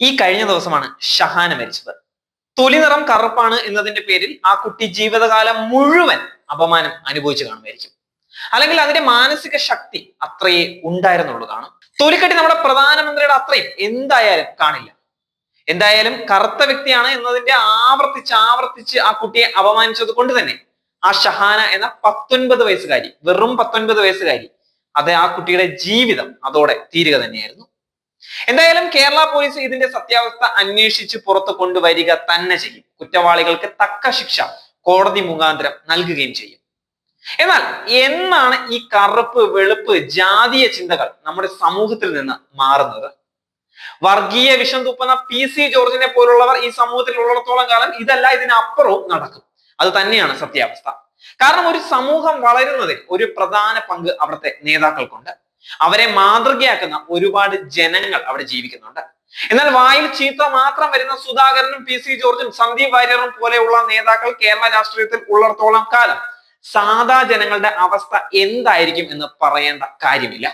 ഈ കഴിഞ്ഞ ദിവസമാണ് ഷഹാന മരിച്ചത്. തൊലി നിറം കറുപ്പാണ് എന്നതിന്റെ പേരിൽ ആ കുട്ടി ജീവിതകാലം മുഴുവൻ അപമാനം അനുഭവിച്ചു കാണുമായിരിക്കും. അല്ലെങ്കിൽ അതിന്റെ മാനസിക ശക്തി അത്രയേ ഉണ്ടായിരുന്നുള്ളൂ കാണും. തൊലിക്കട്ടി നമ്മുടെ പ്രധാനമന്ത്രിയുടെ അത്രയും എന്തായാലും കാണില്ല. എന്തായാലും കറുത്ത വ്യക്തിയാണ് എന്നതിന്റെ ആവർത്തിച്ച് ആ കുട്ടിയെ അപമാനിച്ചത് കൊണ്ട് തന്നെ ആ ഷഹാന എന്ന 19 വയസ്സുകാരി, വെറും 19 വയസ്സുകാരി, അത് ആ കുട്ടിയുടെ ജീവിതം അതോടെ തീരുക തന്നെയായിരുന്നു. എന്തായാലും കേരള പോലീസ് ഇതിന്റെ സത്യാവസ്ഥ അന്വേഷിച്ച് പുറത്തു കൊണ്ടുവരിക തന്നെ ചെയ്യും. കുറ്റവാളികൾക്ക് തക്ക ശിക്ഷ കോടതി മുഖാന്തരം നൽകുകയും ചെയ്യും. എന്നാൽ എന്നാണ് ഈ കറുപ്പ് വെളുപ്പ് ജാതീയ ചിന്തകൾ നമ്മുടെ സമൂഹത്തിൽ നിന്ന് മാറുന്നത്? വർഗീയ വിഷം തുപ്പുന്ന PC ജോർജിനെ പോലുള്ളവർ ഈ സമൂഹത്തിൽ ഉള്ളിടത്തോളം കാലം ഇതല്ല ഇതിനപ്പുറവും നടക്കും. അത് തന്നെയാണ് സത്യാവസ്ഥ. കാരണം ഒരു സമൂഹം വളരുന്നതിൽ ഒരു പ്രധാന പങ്ക് അവിടുത്തെ നേതാക്കൾക്കുണ്ട്. അവരെ മാതൃകയാക്കുന്ന ഒരുപാട് ജനങ്ങൾ അവിടെ ജീവിക്കുന്നുണ്ട്. എന്നാൽ വായിൽ ചീത്ത മാത്രം വരുന്ന സുധാകരനും PC ജോർജും സന്ദീപ് വാര്യറും പോലെയുള്ള നേതാക്കൾ കേരള രാഷ്ട്രീയത്തിൽ ഉള്ളിടത്തോളം കാലം സാധാ ജനങ്ങളുടെ അവസ്ഥ എന്തായിരിക്കും എന്ന് പറയേണ്ട കാര്യമില്ല.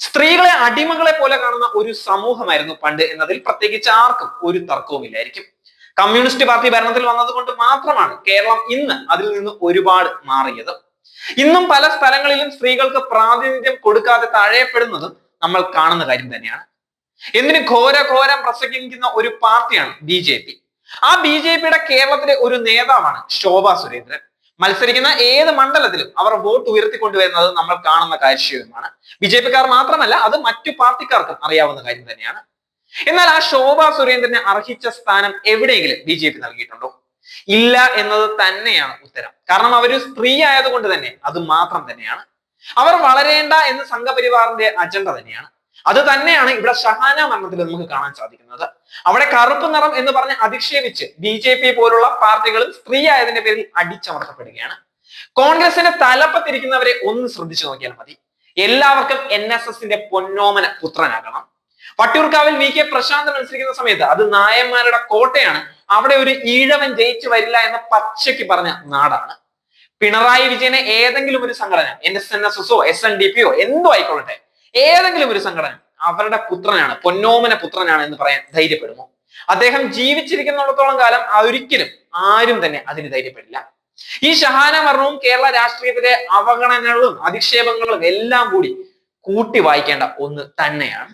സ്ത്രീകളെ അടിമകളെ പോലെ കാണുന്ന ഒരു സമൂഹമായിരുന്നു പണ്ട് എന്നതിൽ പ്രത്യേകിച്ച് ആർക്കും ഒരു തർക്കവുമില്ലായിരിക്കും. കമ്മ്യൂണിസ്റ്റ് പാർട്ടി ഭരണത്തിൽ വന്നത് കൊണ്ട് മാത്രമാണ് കേരളം ഇന്ന് അതിൽ നിന്ന് ഒരുപാട് മാറിയത്. ഇന്നും പല സ്ഥലങ്ങളിലും സ്ത്രീകൾക്ക് പ്രാതിനിധ്യം കൊടുക്കാതെ തഴയപ്പെടുന്നതും നമ്മൾ കാണുന്ന കാര്യം തന്നെയാണ്. എന്തിന് ഘോരം പ്രസംഗിക്കുന്ന ഒരു പാർട്ടിയാണ് BJP. ആ BJPയുടെ കേരളത്തിലെ ഒരു നേതാവാണ് ശോഭ സുരേന്ദ്രൻ. മത്സരിക്കുന്ന ഏത് മണ്ഡലത്തിലും അവർ വോട്ട് ഉയർത്തിക്കൊണ്ടുവരുന്നത് നമ്മൾ കാണുന്ന കാര്യമാണ്. BJPക്കാർ മാത്രമല്ല, അത് മറ്റു പാർട്ടിക്കാർക്കും അറിയാവുന്ന കാര്യം തന്നെയാണ്. എന്നാൽ ആ ശോഭ സുരേന്ദ്രന് അർഹിച്ച സ്ഥാനം എവിടെയെങ്കിലും BJP നൽകിയിട്ടുണ്ടോ? ഇല്ല എന്നത് തന്നെയാണ് ഉത്തരം. കാരണം അവര് സ്ത്രീ ആയതുകൊണ്ട് തന്നെ അത് മാത്രം തന്നെയാണ്. അവർ വളരേണ്ട എന്ന് സംഘപരിവാറിന്റെ അജണ്ട തന്നെയാണ്. അത് തന്നെയാണ് ഇവിടെ ഷഹാന മരണത്തിൽ നമുക്ക് കാണാൻ സാധിക്കുന്നത്. അവിടെ കറുപ്പ് നിറം എന്ന് പറഞ്ഞ് അധിക്ഷേപിച്ച് BJP പോലുള്ള പാർട്ടികൾ സ്ത്രീ ആയതിന്റെ പേരിൽ അടിച്ചമർത്തപ്പെടുകയാണ്. കോൺഗ്രസിന്റെ തലപ്പത്തിരിക്കുന്നവരെ ഒന്ന് ശ്രദ്ധിച്ചു നോക്കിയാൽ മതി. എല്ലാവർക്കും NSSന്റെ പൊന്നോമന പുത്രനാകണം. വട്ടിയൂർക്കാവിൽ VK പ്രശാന്ത് മത്സരിക്കുന്ന സമയത്ത് അത് നായന്മാരുടെ കോട്ടയാണ്, അവിടെ ഒരു ഈഴവൻ ജയിച്ചു വരില്ല എന്ന് പച്ചയ്ക്ക് പറഞ്ഞ നാടാണ്. പിണറായി വിജയനെ ഏതെങ്കിലും ഒരു സംഘടന, NSSO SNDPയോ എന്തോ ആയിക്കൊള്ളട്ടെ, ഏതെങ്കിലും ഒരു സംഘടന അവരുടെ പുത്രനാണ്, പൊന്നോമന പുത്രനാണ് എന്ന് പറയാൻ ധൈര്യപ്പെടുമോ? അദ്ദേഹം ജീവിച്ചിരിക്കുന്നിടത്തോളം കാലം ഒരിക്കലും ആരും തന്നെ അതിന് ധൈര്യപ്പെടില്ല. ഈ ഷഹാന മരണവും കേരള രാഷ്ട്രീയത്തിലെ അവഗണനകളും അധിക്ഷേപങ്ങളും എല്ലാം കൂടി കൂട്ടി വായിക്കേണ്ട ഒന്ന് തന്നെയാണ്.